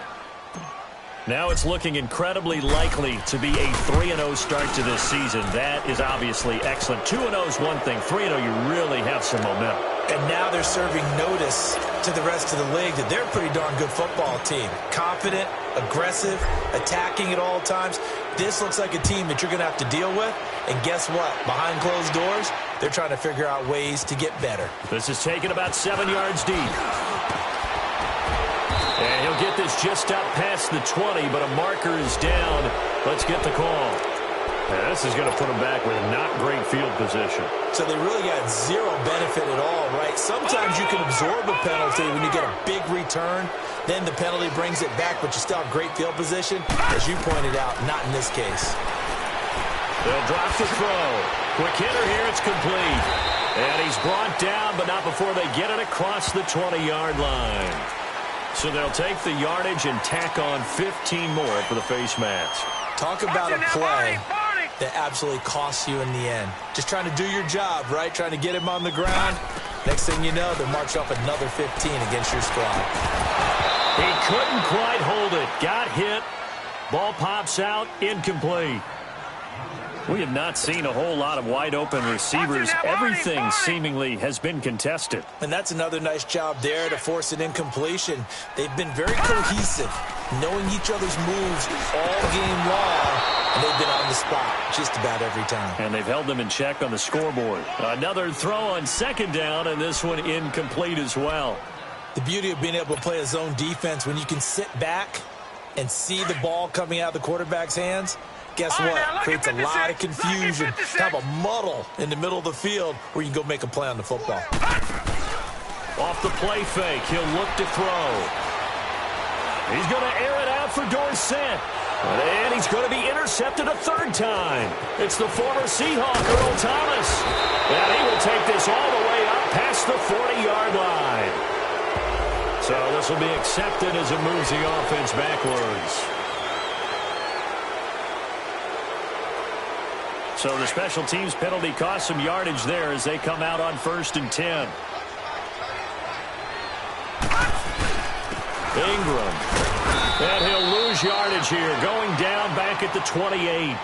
[SPEAKER 3] Now it's looking incredibly likely to be a 3-0 start to this season. That is obviously excellent. 2-0 is one thing. 3-0, you really have some momentum.
[SPEAKER 4] And now they're serving notice to the rest of the league that they're a pretty darn good football team. Confident, aggressive, attacking at all times. This looks like a team that you're going to have to deal with. And guess what? Behind closed doors, they're trying to figure out ways to get better.
[SPEAKER 3] This is taken about 7 yards deep. And he'll get this just up past the 20, but a marker is down. Let's get the call. And this is going to put them back with not great field position.
[SPEAKER 4] So they really got zero benefit at all, right? Sometimes you can absorb a penalty when you get a big return. Then the penalty brings it back, but you still have great field position. As you pointed out, not in this case.
[SPEAKER 3] They'll drop the throw. Quick hitter here, it's complete. And he's brought down, but not before they get it across the 20-yard line. So they'll take the yardage and tack on 15 more for the face mask.
[SPEAKER 4] Talk about a play that absolutely costs you in the end. Just trying to do your job, right? Trying to get him on the ground. Next thing you know, they'll march off another 15 against your squad.
[SPEAKER 3] He couldn't quite hold it. Got hit. Ball pops out. Incomplete. We have not seen a whole lot of wide-open receivers. Everything seemingly has been contested.
[SPEAKER 4] And that's another nice job there to force an incompletion. They've been very cohesive, knowing each other's moves all game long, and they've been on the spot just about every time.
[SPEAKER 3] And they've held them in check on the scoreboard. Another throw on second down, and this one incomplete as well.
[SPEAKER 4] The beauty of being able to play a zone defense when you can sit back and see the ball coming out of the quarterback's hands, guess what? Creates a lot of confusion, kind of a muddle in the middle of the field where you can go make a play on the football.
[SPEAKER 3] Off the play fake, he'll look to throw. He's going to air it out for Dorsett. And he's going to be intercepted a third time. It's the former Seahawk, Earl Thomas. And he will take this all the way up past the 40-yard line. So this will be accepted as it moves the offense backwards. So the special teams penalty cost some yardage there as they come out on 1st and 10. Ingram. And he'll lose yardage here, going down back at the 28.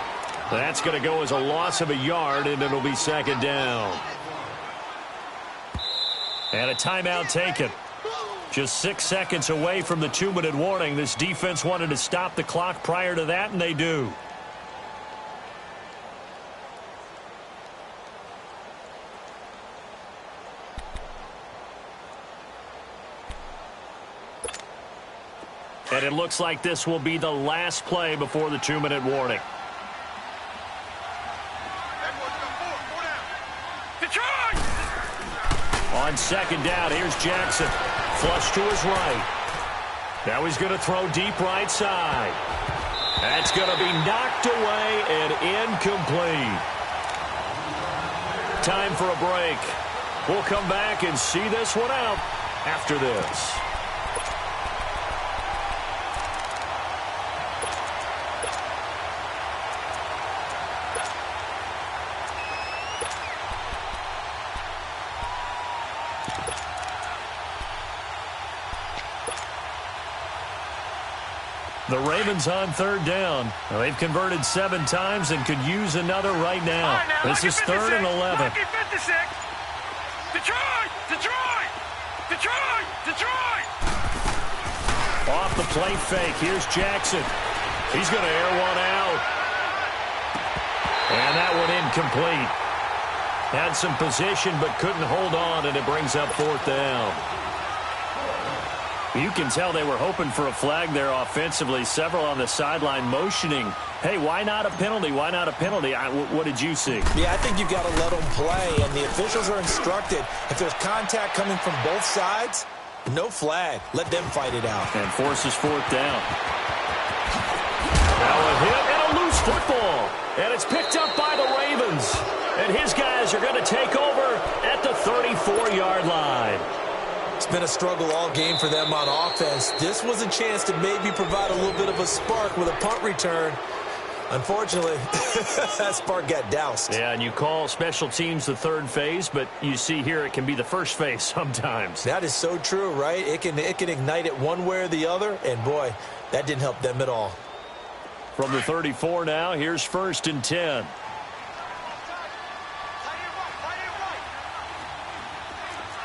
[SPEAKER 3] That's going to go as a loss of a yard, and it'll be second down. And a timeout taken. Just 6 seconds away from the 2-minute warning. This defense wanted to stop the clock prior to that, and they do. And it looks like this will be the last play before the 2-minute warning. On second down, here's Jackson. Flush to his right. Now he's going to throw deep right side. That's going to be knocked away and incomplete. Time for a break. We'll come back and see this one out after this. The Ravens on third down. Well, they've converted 7 times and could use another right now. This is 3rd and 11.
[SPEAKER 5] Detroit! Detroit! Detroit! Detroit!
[SPEAKER 3] Off the play fake. Here's Jackson. He's going to air one out. And that one incomplete. Had some position but couldn't hold on, and it brings up 4th down. You can tell they were hoping for a flag there offensively. Several on the sideline motioning, hey, why not a penalty? Why not a penalty? What did you see?
[SPEAKER 4] Yeah, I think you've got to let them play, and the officials are instructed. If there's contact coming from both sides, no flag. Let them fight it out.
[SPEAKER 3] And forces 4th down. Now a hit and a loose football. And it's picked up by the Ravens. And his guys are going to take over at the 34-yard line.
[SPEAKER 4] It's been a struggle all game for them on offense. This was a chance to maybe provide a little bit of a spark with a punt return. Unfortunately, that spark got doused.
[SPEAKER 3] Yeah, and you call special teams the third phase, but you see here it can be the first phase sometimes.
[SPEAKER 4] That is so true, right? It can ignite it one way or the other, and boy, that didn't help them at all.
[SPEAKER 3] From the 34 now, here's 1st and 10.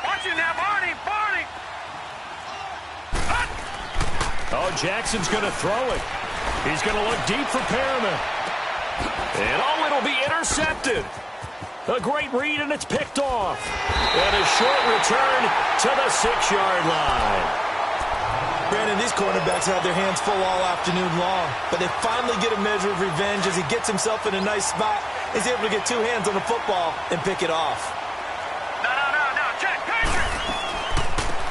[SPEAKER 5] Watch it now, Barney!
[SPEAKER 3] Oh, Jackson's going to throw it. He's going to look deep for Perriman. And, oh, it'll be intercepted. A great read, and it's picked off. And a short return to the 6-yard line.
[SPEAKER 4] Brandon, these cornerbacks have their hands full all afternoon long, but they finally get a measure of revenge as he gets himself in a nice spot. He's able to get 2 hands on the football and pick it off.
[SPEAKER 5] No, check, Patrick!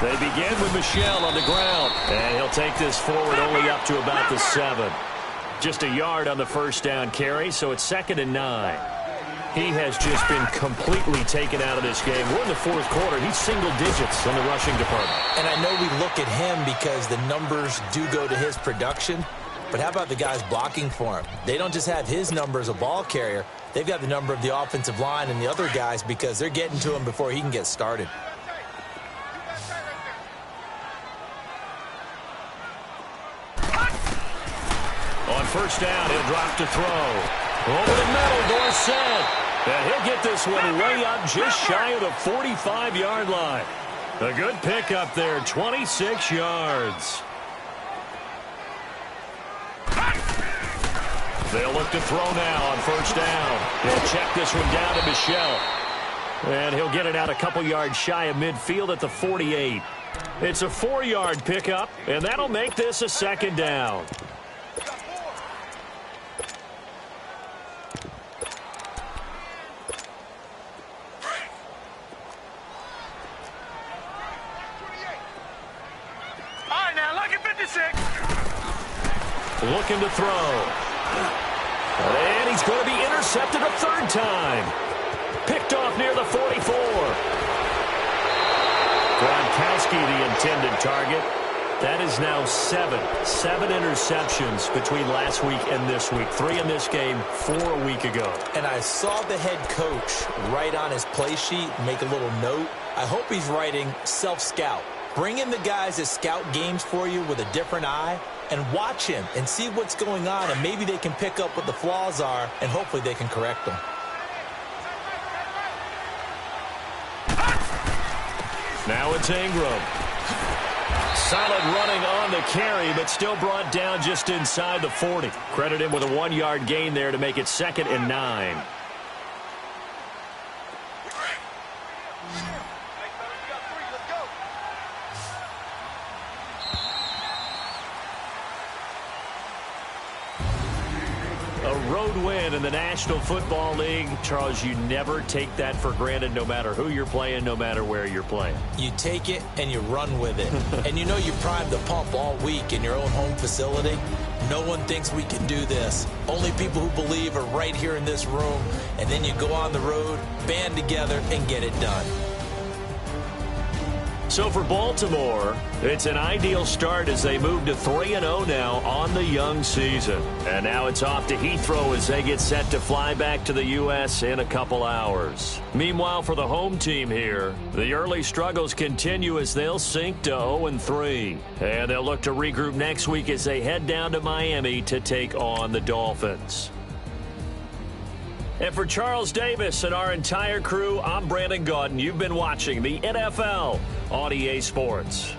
[SPEAKER 3] They begin with Michel on the ground, and he'll take this forward only up to about the 7. Just a yard on the first down carry, so it's 2nd and 9. He has just been completely taken out of this game. We're in the 4th quarter. He's single digits in the rushing department. And I know we look at him because the numbers do go to his production, but how about the guys blocking for him? They don't just have his number as a ball carrier. They've got the number of the offensive line and the other guys because they're getting to him before he can get started. On first down, he'll drop to throw. Over the middle, Dorsett. And he'll get this one way up just shy of the 45-yard line. A good pickup there, 26 yards. They'll look to throw now on first down. He'll check this one down to Michel. And he'll get it out a couple yards shy of midfield at the 48. It's a 4-yard pickup, and that'll make this a 2nd down. Looking to throw. And he's going to be intercepted a 3rd time. Picked off near the 44. Gronkowski, the intended target. That is now 7 interceptions between last week and this week. 3 in this game, 4 a week ago. And I saw the head coach write on his play sheet, make a little note. I hope he's writing self-scout. Bring in the guys that scout games for you with a different eye and watch him and see what's going on, and maybe they can pick up what the flaws are, and hopefully they can correct them. Now it's Ingram. Solid running on the carry, but still brought down just inside the 40. Credit him with a 1-yard gain there to make it 2nd and 9. A road win in the National Football League. Charles, you never take that for granted no matter who you're playing, no matter where you're playing.
[SPEAKER 4] You take it and you run with it. And you know you primed the pump all week in your own home facility. No one thinks we can do this. Only people who believe are right here in this room. And then you go on the road, band together, and get it done.
[SPEAKER 3] So for Baltimore, it's an ideal start as they move to 3-0 now on the young season. And now it's off to Heathrow as they get set to fly back to the U.S. in a couple hours. Meanwhile, for the home team here, the early struggles continue as they'll sink to 0-3. And they'll look to regroup next week as they head down to Miami to take on the Dolphins. And for Charles Davis and our entire crew, I'm Brandon Gaudin. You've been watching the NFL on EA Sports.